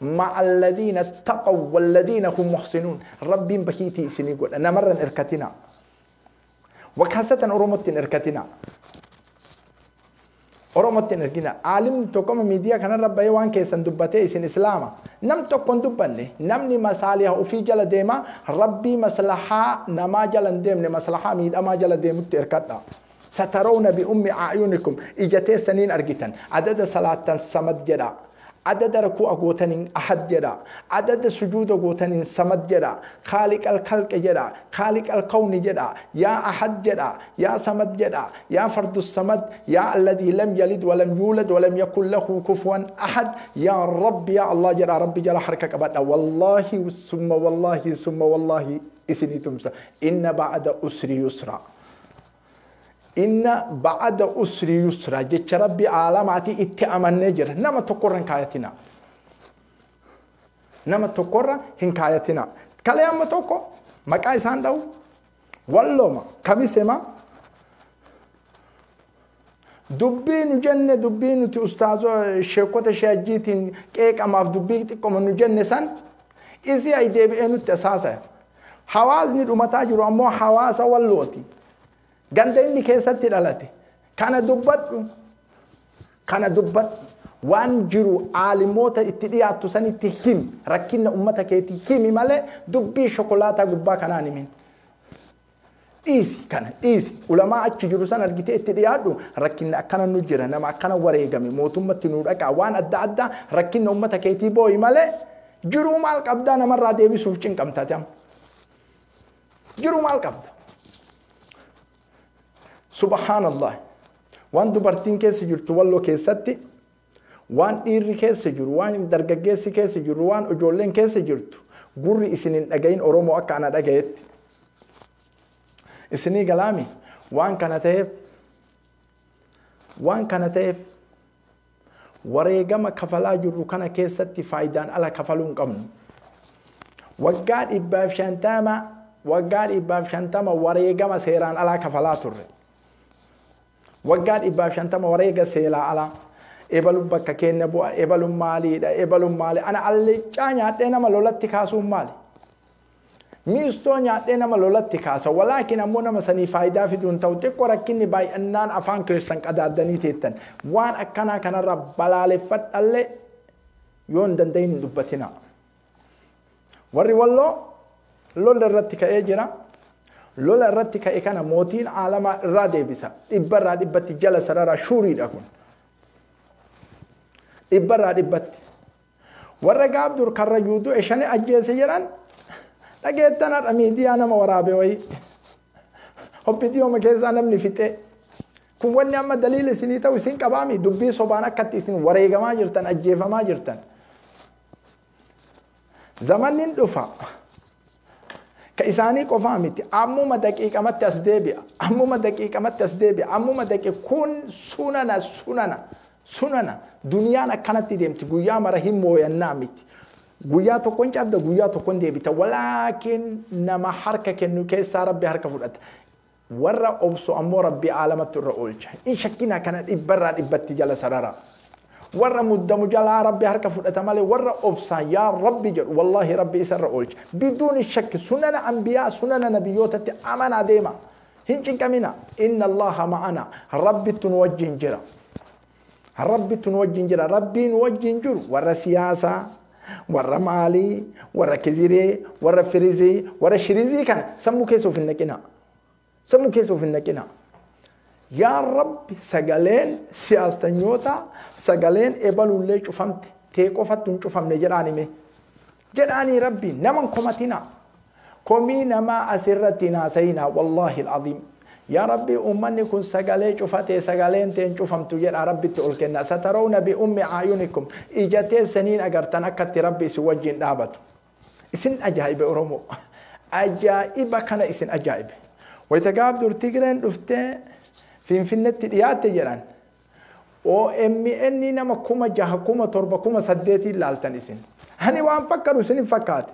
مع الذين اتقوا والذين هم محسنون ربي بكيتي إسني قل أنا مرة إركتنا وكاسة أرومتين إركتنا أرومتين إركتنا عالم تقوم ميديا كان ربي وان كيسن دبته إسن إسلاما نم تقوم دبني نمني مساليه وفي جل ديما ربي مصلحة نما جل ديم مصلحة ميد أما جل ديم تركتنا سترون بأم أعينكم إجتي سنين أرجتن عدد صلاة سمد جدا عدد ركوع قوتين أحد جدا عدد سجود قوتين سمد جدا خالق الخلق جدا خالق الكون جدا يا أحد جدا يا سمد جدا يا فرد السمد يا الذي لم يلد ولم يولد ولم يكن له كفوا أحد يا رب يا الله جدا رب جل حركك أبدا والله ثم والله إسني تمسى إن بعد أسر يسرا إن بعد أسر يسرا جت ربي عالماتي اتأمن نجر نما تقرن كايتنا نما تقرن هنكايتنا كلام توكو مكاي ساندو والله ما كميسما دبين جنة دبين تي أستاذ شيكوت شاجيتين كيك أما في دبين تكم نجنة سان إذا أيدي بينو تساسة حوازني الأمتاجر أمو حواس واللوتي gandeenni keessatti dhalate kana dubbat waan jiru aalimoota itti dhiyaattu sanitti himi rakkinna ummata keetii himi malee dubbii shokolaataa gubbaa kanaan himin dhiisi ulamaa achi jiru san argitee itti dhiyaadhu rakkinna akkana nu jira nama akkana wareegame mootummatti nu dhaqaa waan adda addaa rakkinna ummata keetii booyi malee jiruu maal qabdaa namarraa deebisuuf cinqamtaate amma jiruu maal qabda سبحان الله وان دبرتين كيس جرتو والله كيستي وان إيري كيس جر وان درجة كيس جر وان أجولين كيس جرتو قري إسنين أجين أورومو أكان أجيت إسني كلامي وان كان تيف وريجما كفلا جر كان كيستي فايدان على كفلون قمن وقال إباب شنتاما وريجما سيران على كفلات الرّ وقال إباب شنتما وريقة سيلا على إبلو بكا كين نبوة إبلو مالي أنا اللي جاني حتى أنا ملولت تكاسو مالي miistoo nyaadhee nama lolatti kaasa walaakin ammoo nama sanii faayidaa fiduun ta'u xiqqoo rakkinni baay'annaan afaan keessan qadaaddanii teettan waan akkanaa kanarra balaaleffadhallee yoo hin danda'in hin dubbatina warri walloo lola irratti ka'ee jira lola irratti ka'e kana mootiin aalamaa irraa deebisa dhibbarraa dhibbatti jala sararaa shuuriidha kun dhibbarraa dhibbatti warra gaabdur karra yuuduu eshane ajjeese jedhan dhageettanadha miidiyaa nama waraabe wayii hobbitiyooma keessaa namni fixe kun wanni amma daliila isinii ta'u isin qabaami dubbii sobaan akkatti isin wareegamaa jirtan ajjeefamaa jirtan zamannin dhufa ka isaanii qofaa miti ammuma daqiiqamatti as deebi'a ammuma daqiiqamatti as deebi'a ammuma kun sunana duniyaan akkanatti deemti guyyaa mara hin mooyannaa miti guyyaa tokkon cabda guyyaa tokkon deebita walaakin nama harka kennu keessaa rabbi harka fudhata warra obsu ammoo rabbi aalamatti irra oolcha in shakkina kana dhibbarraa dhibbatti jala sarara warra muddamu jalaa rabbi harka fudhata malee warra obsa yaa rabbi jedhu wallahi rabbi isarra oolcha biduun shakki sunana anbiyaa sunana nabiyyootatti amanaa deema hin cinqamina inna allaha ma'ana rabbitun wajjin jira rabbitun wajjin jira rabbiin wajjin jiru warra siyaasaa warra maalii warra kiziree warra firizii warra shirizii kana sammuu keessoof hin naqina sammuu keessoof hin naqina yaa rabbi sagaleen siyaastanyoota sagaleen ebalullee cufamte tee qofattu hin cufamne jedhaanii rabbi naman komatina komii namaa asirratti naasayina wallahi alazim yaa rabbi ummanni kun sagalee cufate sagaleen teen cufamtu jedha rabbitti ol kenna satarawna bi ummi ayunikum ijatee saniin agartan akkatti rabbi isin wajjin dhaabatu isin ajaa'ibe oromo ajaa'iba kana isin ajaa'ibe wayta gaabdur tigreen dhuftee finfinnetti dhiyaatte jedhan OMN nama 6,000 7,000 ilaaltan isin hani waan fakkaru isin fakkaate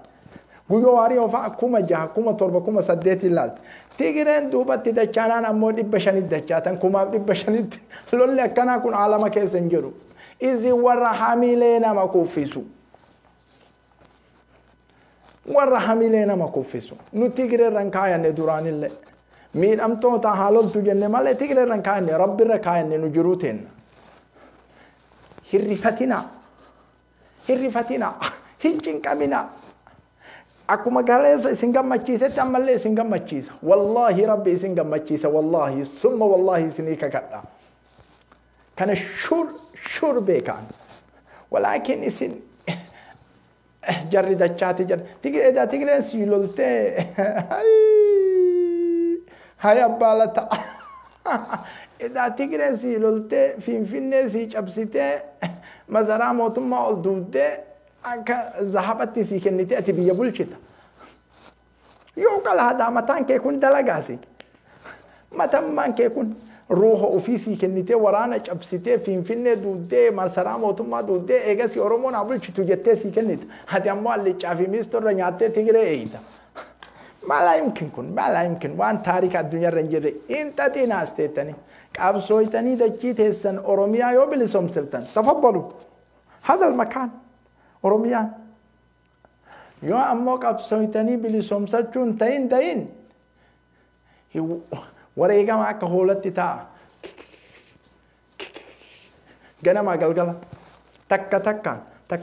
guyyo waarii ofa 6,000 7,000 ilaalte tigreen duubatti dachaanaan ammoo 500 dachaatan 500 lolli akkanaa kun aalama keessa hin jiru izi warra hamilee nama kuffisu warra hamilee nama kuffisu nu tigreerran kaayanne duraanillee miidhamtoota haaloltu jenne malee tigreerran kaayanne rabbirra kaayanne nu jiruu teenna hirrifatina hin cinqamina akkuma galeessa isin gammachiisetti ammallee isin gammachiisa wallahi rabbi isin gammachiisa wallahi summa wallahi isinii kakadha kana shur beekaan walaakin isin jarri dachaati jarri tigreen si loltee hay abbaalata edaa tigreen si loltee finfinnee si cabsitee mazaraa mootummaa ol duuddee akka zahabatti si kennite ati biyya bulchita yoo kala hadaa mataan kee kun dalagaasi matammaan kee kun ruuha ofii si kennite waraana cabsitee finfinnee duuddee masaraa mootummaa duuddee eegasi oromoon haa bulchitu jettee si kennite ati ammoo allichaa fi miistorra nyaattee tigree eeyita maalaa yumkin waan taarika addunyaarra hin jirre hin xaxiinaas teettanii qabsooytanii dachii teessan oromiyaa yoo bilisoomsiftan tafaddalu hadal makaan oromiyaan yoo ammoo qabsooytanii bilisoomsachuun ta'in wareegama akka hoolatti ta'a ganama galgala takka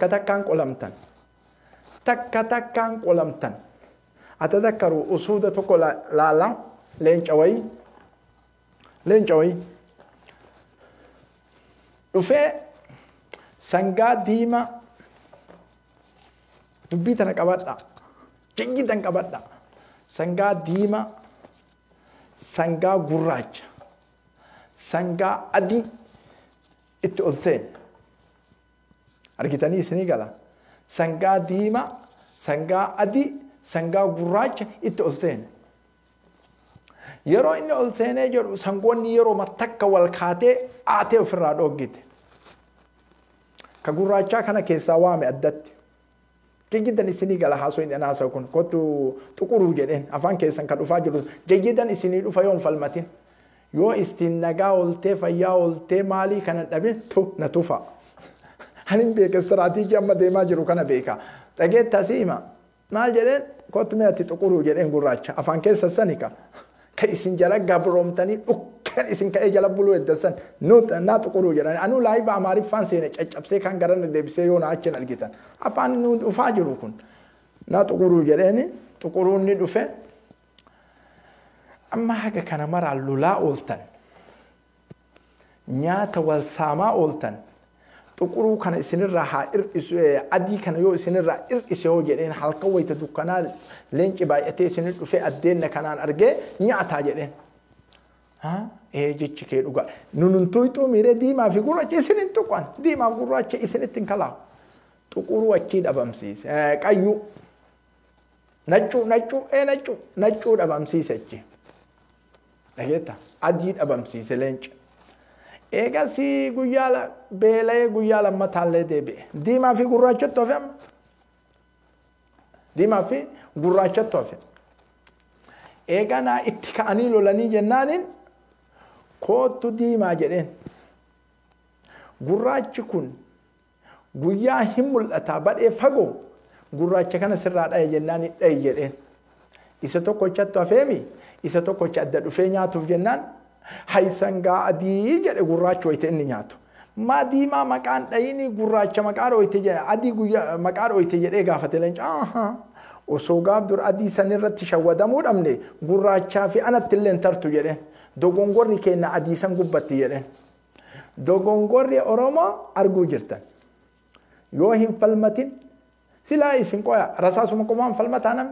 takkaan qolamtan atadakkaru usuuda tokko laala leenca wayii dhufee sangaa diimaa dubbii tana qabadha jiggitan qabadha sangaa diimaa sangaa gurraacha sangaa adii itti ol seen argitanii isinii gala sangaa diimaa sangaa adii sangaa gurraacha itti ol seen yeroo inni ol seenee jedhu sangoonni yeroo matakka wal kaatee aatee ofirraa dhoggite ka gurraachaa kana keessaa waame addatti jayyidan isinii gala haasoo inni anaasa kun kottu tuquruu jedheen afaan keessan ka dhufaa jiru jayyidan isinii dhufa yoo hin falmatin yoo istiin nagaa oltee fayyaa oltee maalii kana dhabe na tufa hanin beeka istiraatiijii amma deemaa jiru kana beeka dhageetta siima maal jedheen كوت مياتي تقولوا جرين قراتش أفان كيس السنكا كيسين جرا قبرومتني كان اسم كأجل بلو الدسن نوت نات تقولوا جرين أنو لايب أماري فانسينة أبسي كان قرن دبسيون عشان الجيتان أفان نود أفاجروكن نات تقولوا جرين تقولون ندفع أما حاجة كان مرة اللولا أولتن نيات والثما أولتن تقولوا كان إسنر راح أدي كان يو إسنر راح إسهو جرين حلقة ويتدكنا لينك بايتي إسنر في الدين كان أرجع نيات جرين ها إيه جيتش كيلو قا ننتويتو ميري دي ما في قرة إسنر تقان دي ما قرة إسنر تنكلا تقولوا أكيد أبامسيس كأيو نجو نجو أبامسيس أجي نجيتا أديد أبامسيس لينك إيجا سي غيالا بيلا غيالا متالي دبي دي ما في غراچة توفيم دي ما في غراچة توفيم إيجا نا اتكاني لولاني جنانين كوتو دي ما جرين غراچة كون غيا همول أتابات إفقو غراچة كان سرات أي جناني أي جرين إساتو كوچة توفيمي إساتو كوچة أدد فينيا توف جنان هايسانغا أدي جل غراچ ويتني نياتو ما دي ما مكان دايني غراچ مكان ويتجي أدي غيا مكان ويتجي إيجا فتلنج وسوغاب دور أدي سنرت شودا مود أمني غراچ في أنا تلين ترتو جله دوغونغوري كينا أدي سانغوبتي جله دوغونغوري أورومو أرجو جرتن يوهم فلمتين سلا اسم كويا رساسو مكومان فلمتانم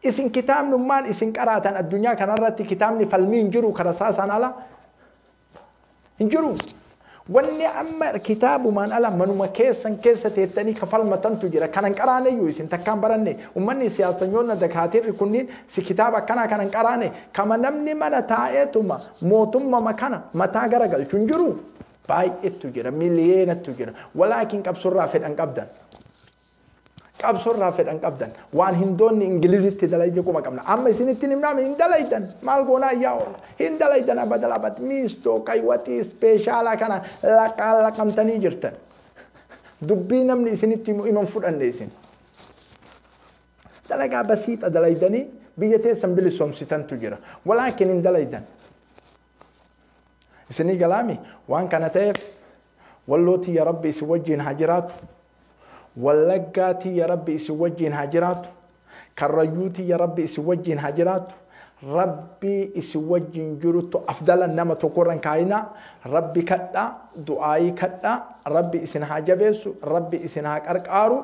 اسم كتاب نمان اسم قراتن الدنيا كان رتي كتابني فلمين جرو كرساسان على انجرو وني أما كتاب من على منو مكيسن كيسة تاني كفلمة تنتجرا كان قراني يوسين تكان براني ومني سياستنيون دكاتير كونين سي كتابا كان قراني كما نمني من تايتما موتما مكانا متى غرغل تنجرو باي اتجرا مليون اتجرا ولكن كبسر رافد ان قبدا كابسور رافد أنك أبدان وان هندون إنجليزي تدلايدي كوما كمنا أما سنتين منام هندلايدن مالكونا ياو هندلايدن أبدال أبد ميستو كايواتي سبيشالا كان لكال لكم تاني جرتن دبينا من سنتين إنهم فرن ليسن دلقا بسيط أدلايدني بيجتي سنبلي سومسيتان تجرا ولكن هندلايدن سني كلامي وان كانت واللوتي يا ربي سوجين هاجرات واللقاتي يا ربي اسوجين هاجرات كالريوتي يا ربي اسوجين هاجرات ربي اسوجين جرتو افضل انما تقرن كاينا ربي كدا دعائي كدا ربي اسن حاجبيسو ربي اسن قرقارو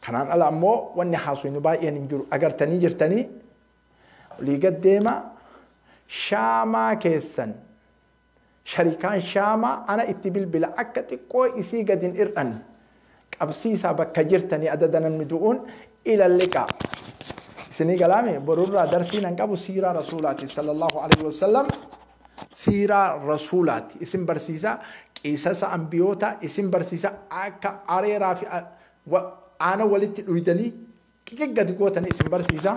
كانان الامو وني حاسوين باين انجرو اغرتني جرتني ليقدما شاما كيسن شركان شاما انا اتبل بلا اكتي كو اسي قدن ارن أبسيسا بكجرتني أددنا المدؤون إلى اللقاء سني كلامي برورا درسين أنكابو سيرة رسولاتي صلى الله عليه وسلم سيرة رسولاتي اسم برسيسا قصص أنبيوتا اسم برسيسا أكا أريرا في وأنا ولدت ويدني كيف قد قوتني اسم برسيسا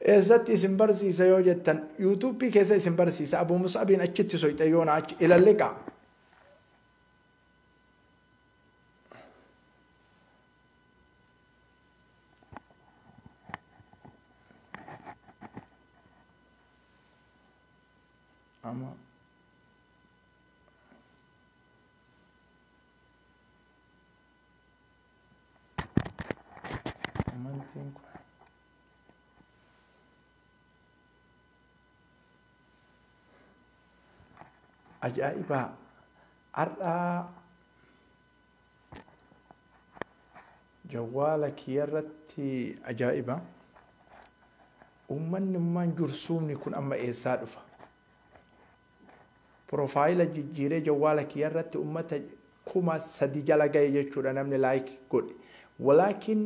إزت اسم برسيسا يوجدتن يوتيوب كيسا اسم برسيسا أبو مصعب أجت سويت يونا إلى اللقاء أمّا أجائبا أرى جوالك يرتي أجائبا من جرسوم يكون أما إيسادفا بروفايل جيري جوالك يرتي أمتا كما سديجالا جاي يجور أنا من لايك قول ولكن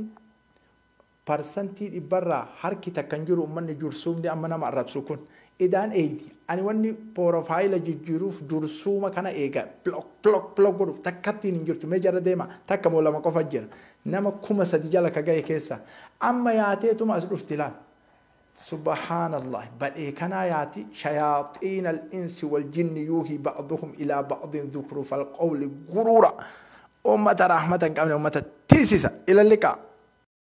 برسنتي برا حركي تكنجر من جرسوم دي أما نما الرب سكون إدان أيدي أنا واني بروفايل جيروف جرسوما كنا إيجا بلوك جروف تكتي نجرت مجرد ديما تكمل لما كفجر نما كما سديجالا كجاي كيسا أما ياتي توما أسرف تلان سبحان الله بل كان ياتي شياطين الإنس والجن يوهي بعضهم إلى بعض ذكر فالقول غرورا أمة رحمة كاملة أمة tiisisa ila liqaa.